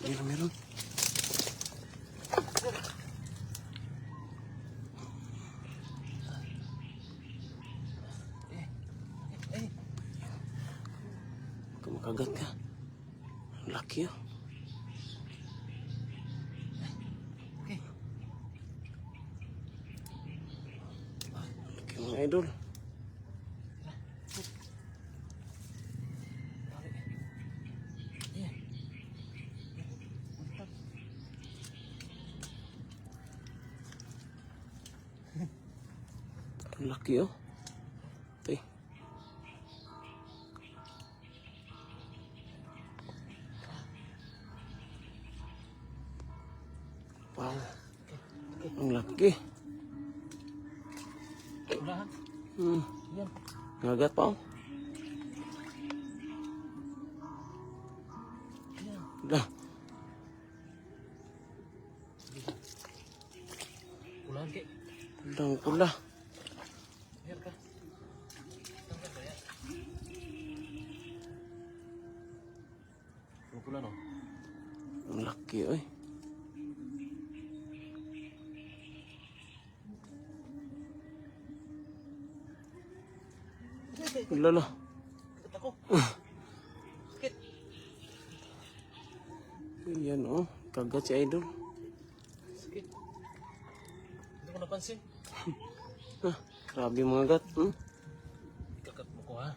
Meron. Kumakagat ka. Laki oh. Laki mga idol. Laki oh. Ito. Wow. Ang laki. Ngagat pa oh. Dah. Pulang ke. Udang pula. Biar kah? Pulang no. Ang laki oy. Lala. Ako. Sakit. Yan oh. Kagat si idol. Sakit. Hindi ko napansin. Grabe mga gat. Ikakat mo ko ha.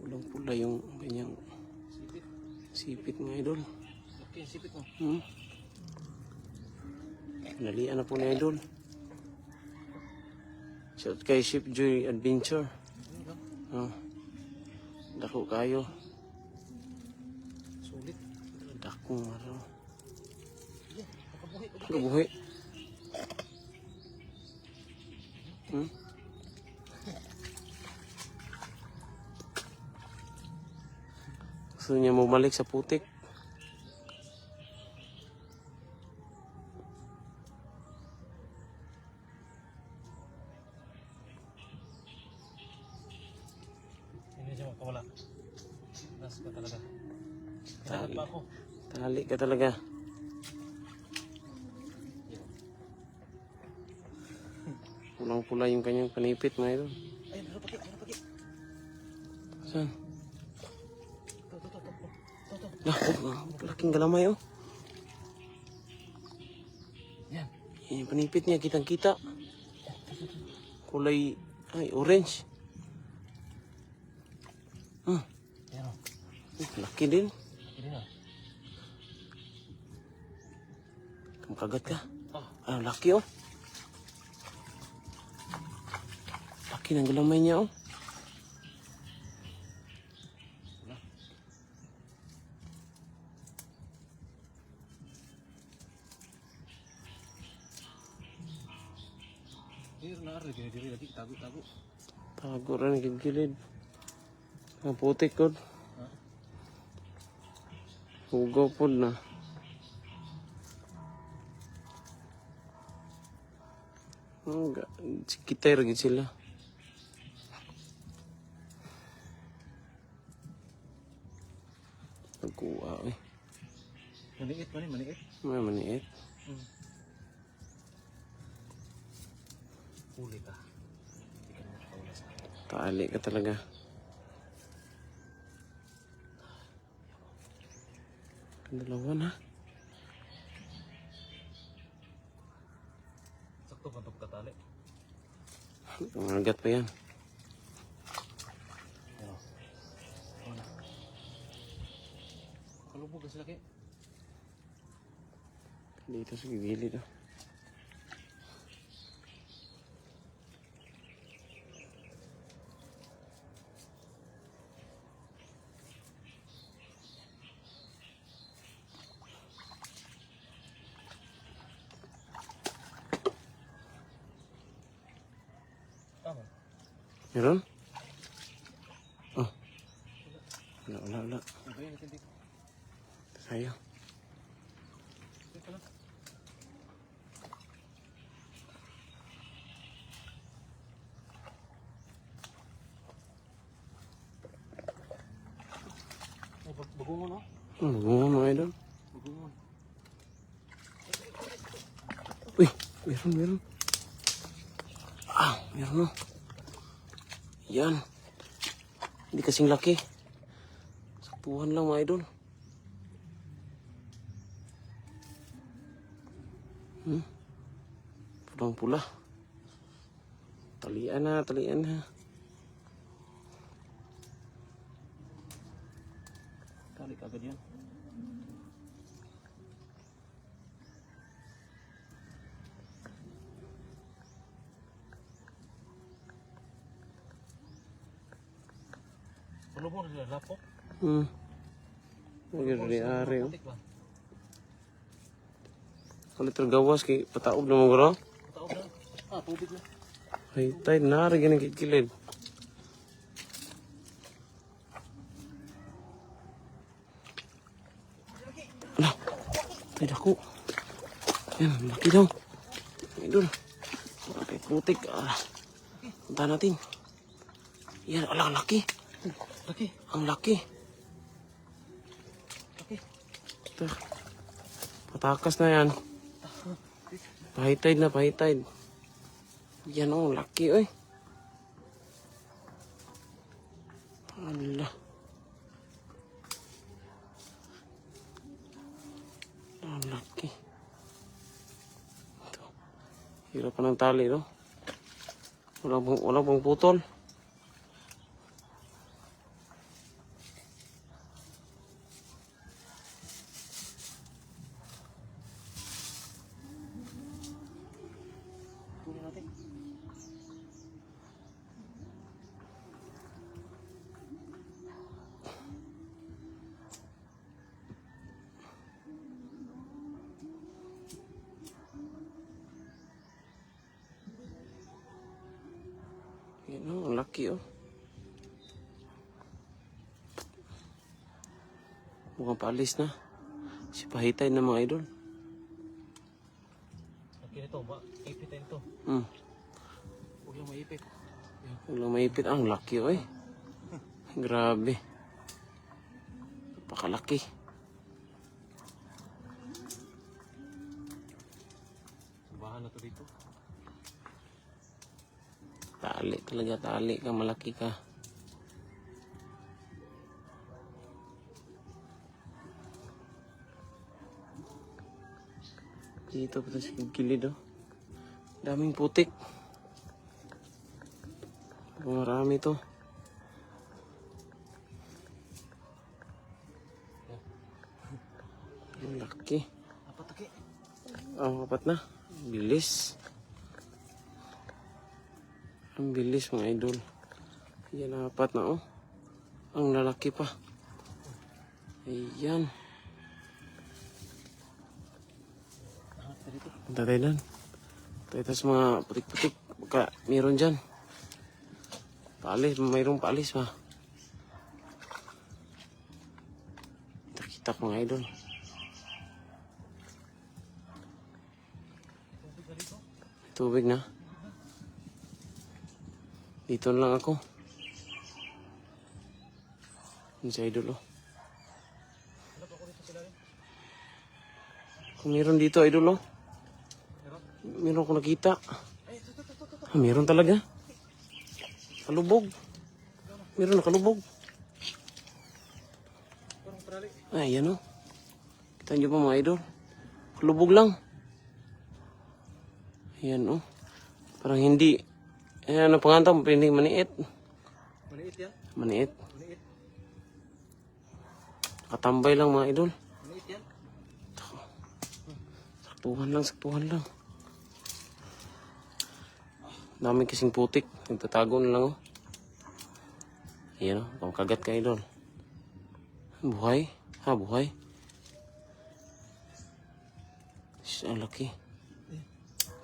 Ulang pula yung kanyang Sipit. sipit mga idol. Laki yung sipit mo. Nalian na po ni idol. Shout kay Ship Joy Adventure. Dako kayo. Sulit. Dako maro. Nakabuhi. Kabuhi. Gusto niya bumalik sa putik. Hindi siya makawala. Nas ka talaga. Kinagat pa ako. Tali ka talaga. Pulang-pula yung kanyang panipit mga idol. Ay, meron pagi. Saan? Ito. Laking galamay oh. Yan. Yung panipit niya, kitang-kita. Kulay, ay, orange. Yan o. Laki din. Hindi na. Kumakagat ka. Ah. Laki oh. Laki ng galamay niya oh. Diri na ari diri lagi tago. Tago rin gilid. Ang putik ko. Hugo po na. Kita lagi sila. Nagkuha eh. Maniit. May maniit. Huli ka. Hindi ka naman makawala sa akin. Tali ka talaga. Dalawa na. Sakto pa ito katali. Mangagat pa yan. Kalubog ka sila kayo. Dito sa gilid oh. Meron? Oh. Wala. Sabayan natin dito. Sayang. Dito lang. Oh, bagungon, no? Magungon mga idol. Bagungon. Uy, meron. Meron no. Yan. Hindi kasing laki. Saktuhan lang mga idol. Pulang-pula. Talian na. Kali kagad yan. Ano mo na lapok? Ari-ari. Putik ba? Kalau tergawas kay pataob na mo garo. Taob na. Tubig na. Ay, tay nari gini kikilid. Lah, tay dako. Yan, laki daw. Idol. Bakit putik. Punta natin. Yan, ang laki. Laki. Ang laki. Laki. Ito. Patakas na yan. Pahitide na, pahitide. Yan oh, laki oy. Allah. Ang laki. Ito. Hirap pa ng tali, no? Walang pang putol. Kunin natin. Yan oh, ang laki oh. Mukhang paalis na. Si pahitay na mga idol. Laki nito. Ipitin to. Huwag lang maipit. Walang maipit. Ang laki oh eh. Grabe. Pakalaki. Bahan na to dito. Tali talaga, tali ka, malaki ka. Dito pa sa gilid oh. Daming putik. Marami to. Ang laki. Apat laki. Apat na. Bilis. Ang bilis mga idol. Yan, apat na oh. Ang lalaki pa. Ayan. Punta tayo doon. Tayo sa mga putik-putik. Baka meron dyan. Paalis. Mayroong paalis pa. Kita mga idol. Tubig na. Dito lang ako. Yung sa idol oh. Kung meron dito idol oh. Meron ko nakita. Meron talaga. Kalubog. Meron nakalubog. Ay, yan oh. Kita nyo pa mga idol. Kalubog lang. Ayan oh. Parang hindi. Ayan ang pangantaw. Hindi maniit. Maliit yan? Maniit. Maliit. Nakatambay lang mga idol. Maliit yan? Saktuhan lang. Dami kasing putik. Nagtatago na lang oh. Ayan oh. Pangkagat ka idol. Buhay. Buhay. Ang laki.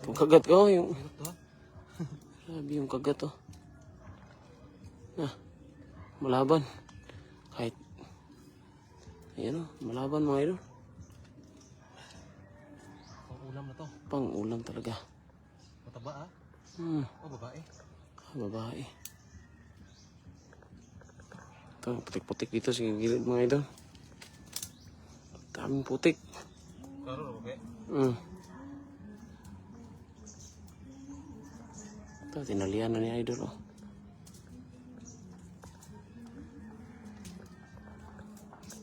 Pangkagat ka oh. Yung... Hirap to ha? Grabe yung kagat oh. Malaban. Kahit, ayan o, malaban mga idol. Pang ulam na to. Pang ulam talaga. Mataba ah. O babae. Babae. Ito, putik-putik dito sa gilid mga idol. Daming putik. Klaro na babae. Ito, tinalian na ni idol oh.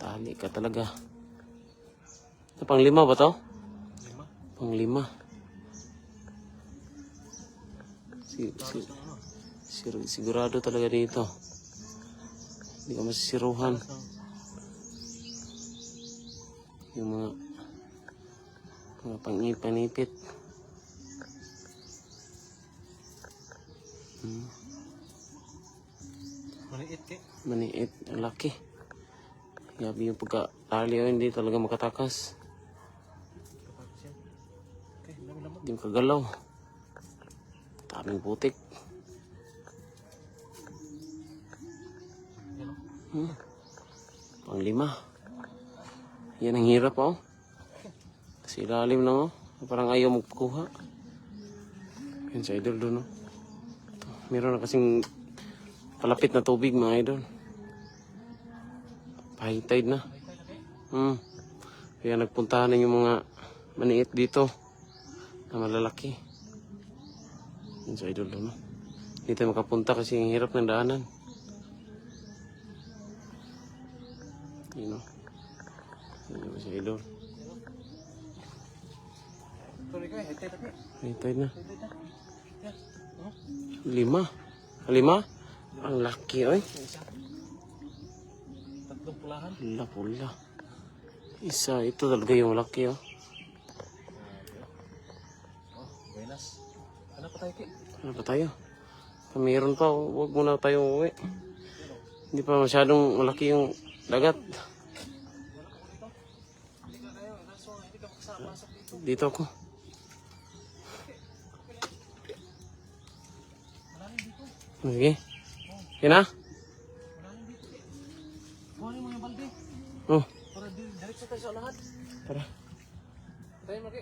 Tali ka talaga. Ito, pang 5 ba to? 5. Pang 5. Sigurado talaga dito. Hindi ka masisiruhan. Yung mga panipit. Maliit ke. Maniit. Ang laki. Grabe yung pagka-tali oh, hindi talaga makatakas. Kapag siya. Okay, dami-dami. Hindi makagalaw. Daming putik. Yan o. Pang 5. Yan ang hirap oh. Kasi ilalim lang oh. Parang ayaw magkuha. Yan sa idol doon oh. Meron na kasing palapit na tubig mga idol. High tide na. Kaya nagpuntahan na yung mga maniit dito na malalaki. Yan sa idol doon oh. Hindi tayo makapunta kasi ang hirap ng daanan. Yun oh. Yan sa idol. Sorry ka, high tide na. High tide na. High tide na. Yan. 5. 5? Ang laki oy. Isa. Tatlong pulahan. Pula. Isa, ito talaga yung laki oh. Oh, buenas. Ano pa tayo, Ki? Ano pa tayo? Mayroon pa, huwag muna tayong uwi. Hindi pa masyadong malaki yung dagat. Dito ako. Sige. Yan na? Kuhanin mo yung balde. Oh, Para diretso tayo sa lahat. tara. Tayo, Maki.